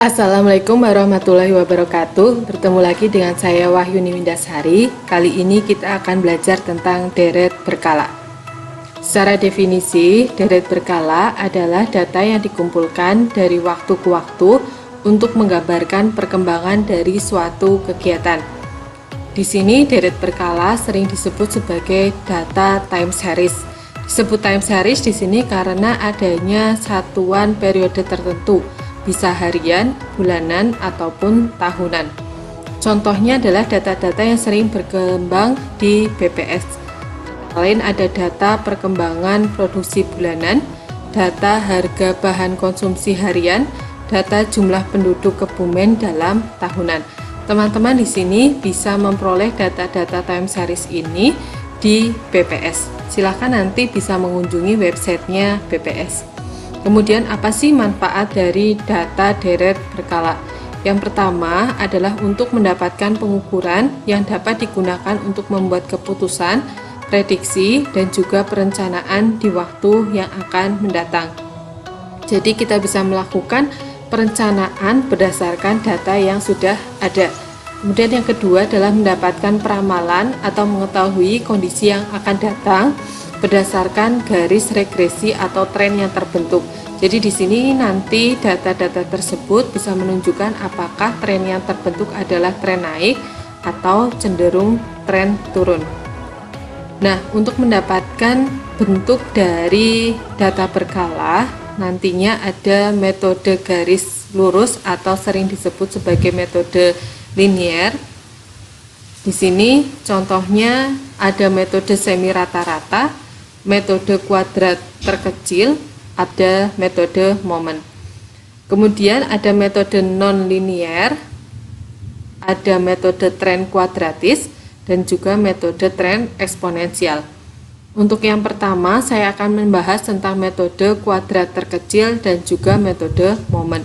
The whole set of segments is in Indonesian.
Assalamualaikum warahmatullahi wabarakatuh. Bertemu lagi dengan saya Wahyuni Windasari. Kali ini kita akan belajar tentang deret berkala. Secara definisi, deret berkala adalah data yang dikumpulkan dari waktu ke waktu untuk menggambarkan perkembangan dari suatu kegiatan. Di sini deret berkala sering disebut sebagai data time series. Disebut time series di sini karena adanya satuan periode tertentu, bisa harian, bulanan, ataupun tahunan. Contohnya adalah data-data yang sering berkembang di BPS. Lain ada data perkembangan produksi bulanan, data harga bahan konsumsi harian, data jumlah penduduk Kebumen dalam tahunan. Teman-teman di sini bisa memperoleh data-data time series ini di BPS. Silahkan nanti bisa mengunjungi websitenya BPS. Kemudian apa sih manfaat dari data deret berkala? Yang pertama adalah untuk mendapatkan pengukuran yang dapat digunakan untuk membuat keputusan, prediksi, dan juga perencanaan di waktu yang akan mendatang. Jadi kita bisa melakukan perencanaan berdasarkan data yang sudah ada. Kemudian yang kedua adalah mendapatkan peramalan atau mengetahui kondisi yang akan datang berdasarkan garis regresi atau tren yang terbentuk. Jadi di sini nanti data-data tersebut bisa menunjukkan apakah tren yang terbentuk adalah tren naik atau cenderung tren turun. Nah, untuk mendapatkan bentuk dari data berkala, nantinya ada metode garis lurus atau sering disebut sebagai metode linier. Di sini contohnya ada metode semi rata-rata, metode kuadrat terkecil, ada metode momen. Kemudian ada metode non-linier, ada metode tren kuadratis, dan juga metode tren eksponensial. Untuk yang pertama, saya akan membahas tentang metode kuadrat terkecil dan juga metode momen.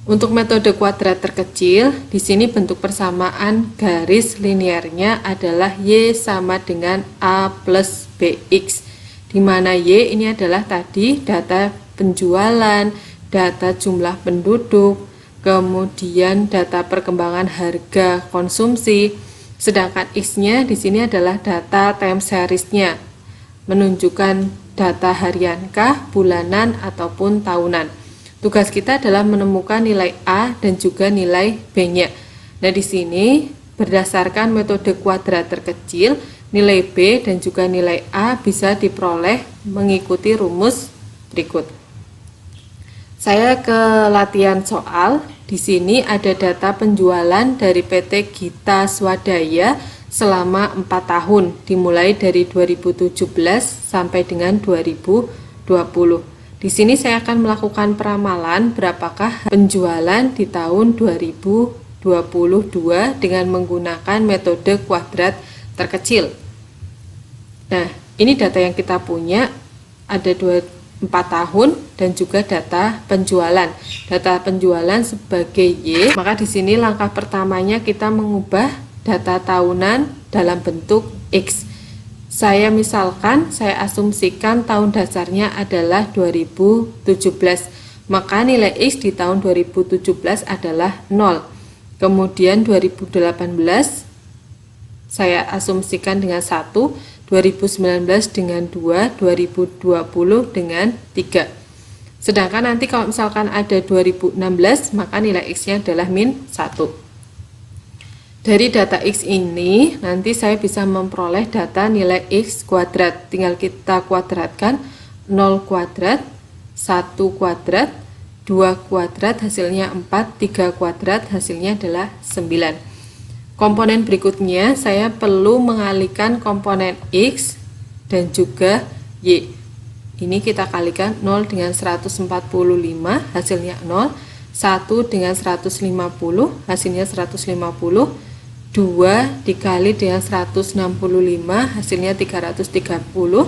Untuk metode kuadrat terkecil, di sini bentuk persamaan garis linearnya adalah Y sama dengan A plus BX, di mana Y ini adalah tadi data penjualan, data jumlah penduduk, kemudian data perkembangan harga konsumsi, sedangkan X-nya di sini adalah data time series-nya, menunjukkan data hariankah, bulanan, ataupun tahunan. Tugas kita adalah menemukan nilai A dan juga nilai B-nya. Nah, di sini berdasarkan metode kuadrat terkecil, nilai B dan juga nilai A bisa diperoleh mengikuti rumus berikut. Saya ke latihan soal. Di sini ada data penjualan dari PT Gita Swadaya selama 4 tahun, dimulai dari 2017 sampai dengan 2020. Di sini saya akan melakukan peramalan berapakah penjualan di tahun 2022 dengan menggunakan metode kuadrat terkecil. Nah, ini data yang kita punya, ada 4 tahun dan juga data penjualan. Data penjualan sebagai Y, maka di sini langkah pertamanya kita mengubah data tahunan dalam bentuk X. Saya asumsikan tahun dasarnya adalah 2017, maka nilai X di tahun 2017 adalah 0. Kemudian 2018 saya asumsikan dengan 1, 2019 dengan 2, 2020 dengan 3. Sedangkan nanti kalau misalkan ada 2016, maka nilai X-nya adalah min 1. Dari data X ini, nanti saya bisa memperoleh data nilai X kuadrat. Tinggal kita kuadratkan 0 kuadrat, 1 kuadrat, 2 kuadrat, hasilnya 4, 3 kuadrat, hasilnya adalah 9. Komponen berikutnya, saya perlu mengalihkan komponen X dan juga Y. Ini kita kalikan 0 dengan 145, hasilnya 0. 1 dengan 150, hasilnya 150. 2 dikali dengan 165, hasilnya 330.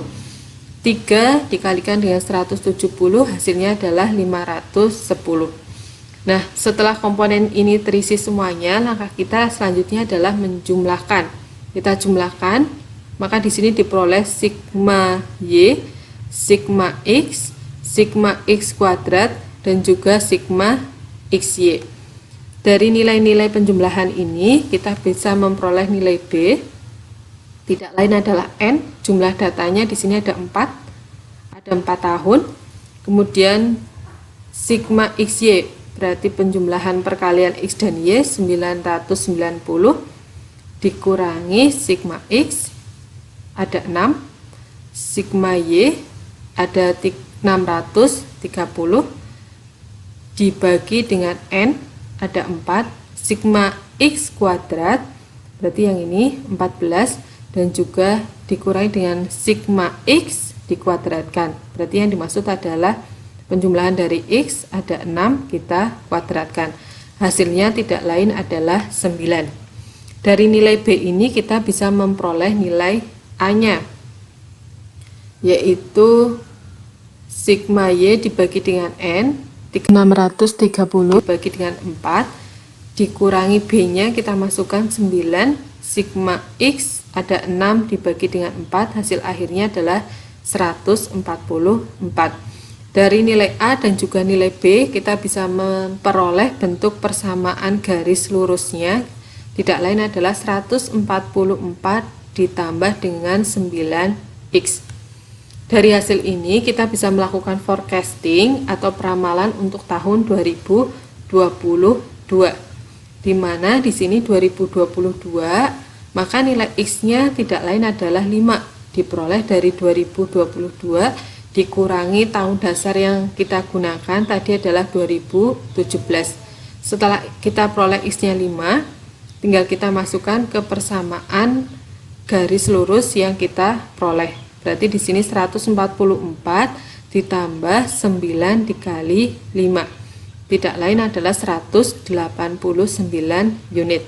3 dikalikan dengan 170, hasilnya adalah 510. Nah, setelah komponen ini terisi semuanya, langkah kita selanjutnya adalah menjumlahkan. Kita jumlahkan, maka di sini diperoleh sigma Y, sigma X kuadrat, dan juga sigma XY. Dari nilai-nilai penjumlahan ini kita bisa memperoleh nilai B. Tidak lain adalah N. Jumlah datanya di sini ada 4. Ada 4 tahun. Kemudian sigma XY berarti penjumlahan perkalian X dan Y 990 dikurangi sigma X ada 6, sigma Y ada 630 dibagi dengan N ada 4, sigma X kuadrat berarti yang ini 14 dan juga dikurangi dengan sigma X dikuadratkan, berarti yang dimaksud adalah penjumlahan dari X ada 6 kita kuadratkan, hasilnya tidak lain adalah 9. Dari nilai B ini kita bisa memperoleh nilai A nya, yaitu sigma Y dibagi dengan N 630 dibagi dengan 4 dikurangi B nya kita masukkan 9, sigma X ada 6 dibagi dengan 4, hasil akhirnya adalah 144. Dari nilai A dan juga nilai B kita bisa memperoleh bentuk persamaan garis lurusnya, tidak lain adalah 144 ditambah dengan 9X. Dari hasil ini kita bisa melakukan forecasting atau peramalan untuk tahun 2022, di mana di sini 2022 maka nilai X-nya tidak lain adalah 5 diperoleh dari 2022 dikurangi tahun dasar yang kita gunakan tadi adalah 2017. Setelah kita peroleh X-nya 5, tinggal kita masukkan ke persamaan garis lurus yang kita peroleh. Berarti di sini 144 ditambah 9 dikali 5. Tidak lain adalah 189 unit.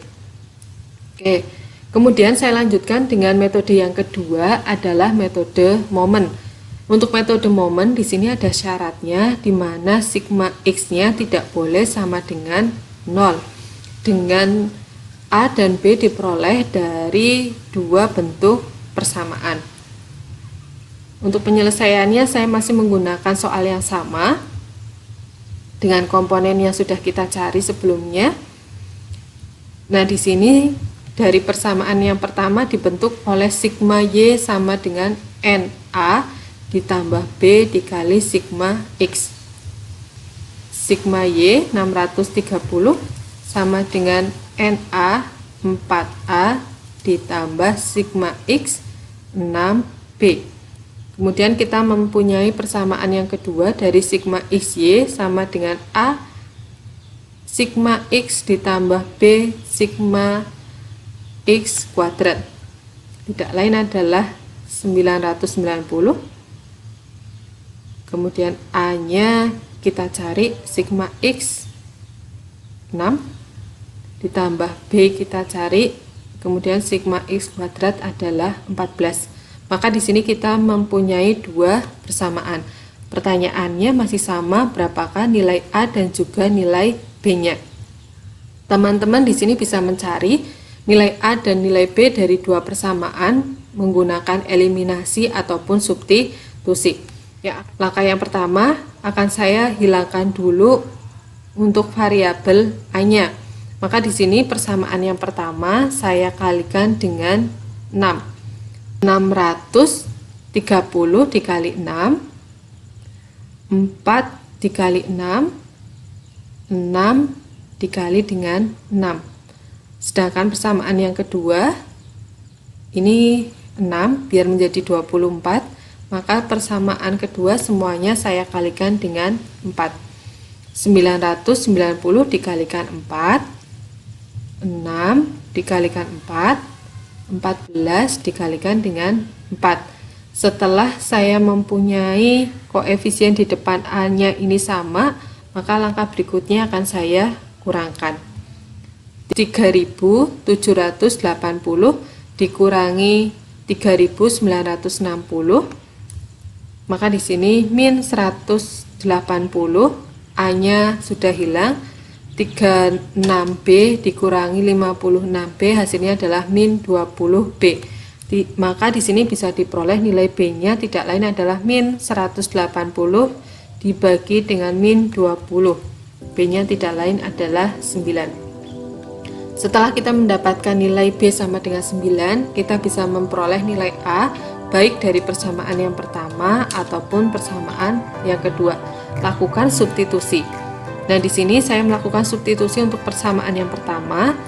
Oke. Kemudian saya lanjutkan dengan metode yang kedua adalah metode momen. Untuk metode momen di sini ada syaratnya di mana sigma X-nya tidak boleh sama dengan 0. Dengan A dan B diperoleh dari dua bentuk persamaan. Untuk penyelesaiannya saya masih menggunakan soal yang sama dengan komponen yang sudah kita cari sebelumnya. Nah, di sini dari persamaan yang pertama dibentuk oleh sigma Y sama dengan NA ditambah B dikali sigma X. Sigma Y 630 sama dengan NA 4A ditambah sigma X 6B. Kemudian kita mempunyai persamaan yang kedua dari sigma XY sama dengan A sigma X ditambah B sigma X kuadrat. Tidak lain adalah 990. Kemudian A nya kita cari sigma X 6 ditambah B kita cari, kemudian sigma X kuadrat adalah 14. Maka di sini kita mempunyai dua persamaan. Pertanyaannya masih sama, berapakah nilai A dan juga nilai B-nya. Teman-teman di sini bisa mencari nilai A dan nilai B dari dua persamaan menggunakan eliminasi ataupun substitusi. Ya, langkah yang pertama akan saya hilangkan dulu untuk variabel A-nya. Maka di sini persamaan yang pertama saya kalikan dengan 6. 630 dikali 6, 4 dikali 6, 6 dikali dengan 6. Sedangkan persamaan yang kedua, ini 6 biar menjadi 24, maka persamaan kedua semuanya saya kalikan dengan 4. 990 dikalikan 4, 6 dikalikan 4, 14 dikalikan dengan 4. Setelah saya mempunyai koefisien di depan A-nya ini sama, maka langkah berikutnya akan saya kurangkan. 3.780 dikurangi 3.960, maka di sini min 180, A-nya sudah hilang. 36B dikurangi 56B hasilnya adalah min 20B. Maka di sini bisa diperoleh nilai B-nya tidak lain adalah min 180 dibagi dengan min 20. B-nya tidak lain adalah 9. Setelah kita mendapatkan nilai B sama dengan 9, kita bisa memperoleh nilai A baik dari persamaan yang pertama ataupun persamaan yang kedua. Lakukan substitusi. Nah, di sini saya melakukan substitusi untuk persamaan yang pertama.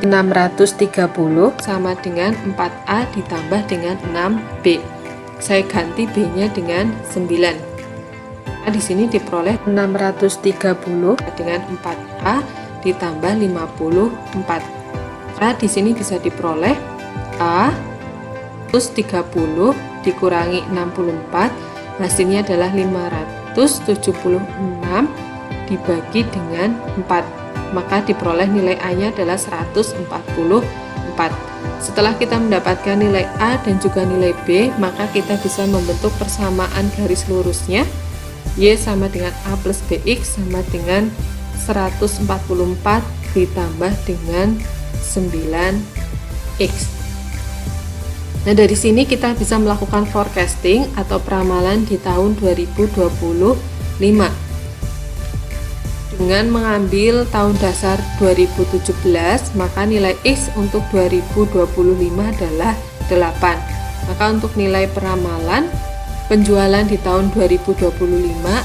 630 sama dengan 4A ditambah dengan 6B. Saya ganti B-nya dengan 9. Nah, di sini diperoleh 630 dengan 4A ditambah 54. Nah, di sini bisa diperoleh A 130 dikurangi 64, hasilnya adalah 576 dibagi dengan 4. Maka diperoleh nilai A-nya adalah 144. Setelah kita mendapatkan nilai A dan juga nilai B, maka kita bisa membentuk persamaan garis lurusnya. Y sama dengan A plus BX sama dengan 144 ditambah dengan 9X. Nah, dari sini kita bisa melakukan forecasting atau peramalan di tahun 2025 dengan mengambil tahun dasar 2017, maka nilai X untuk 2025 adalah 8. Maka untuk nilai peramalan penjualan di tahun 2025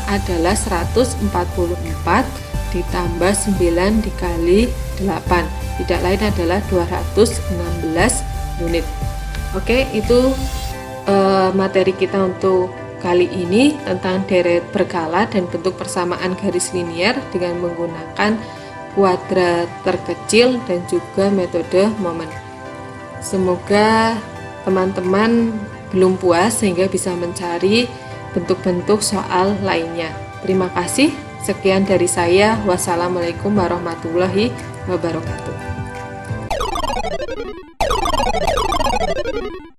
adalah 144 ditambah 9 dikali 8, tidak lain adalah 216 unit. Oke, itu materi kita untuk kali ini tentang deret berkala dan bentuk persamaan garis linier dengan menggunakan kuadrat terkecil dan juga metode momen. Semoga teman-teman belum puas sehingga bisa mencari bentuk-bentuk soal lainnya. Terima kasih. Sekian dari saya. Wassalamualaikum warahmatullahi wabarakatuh.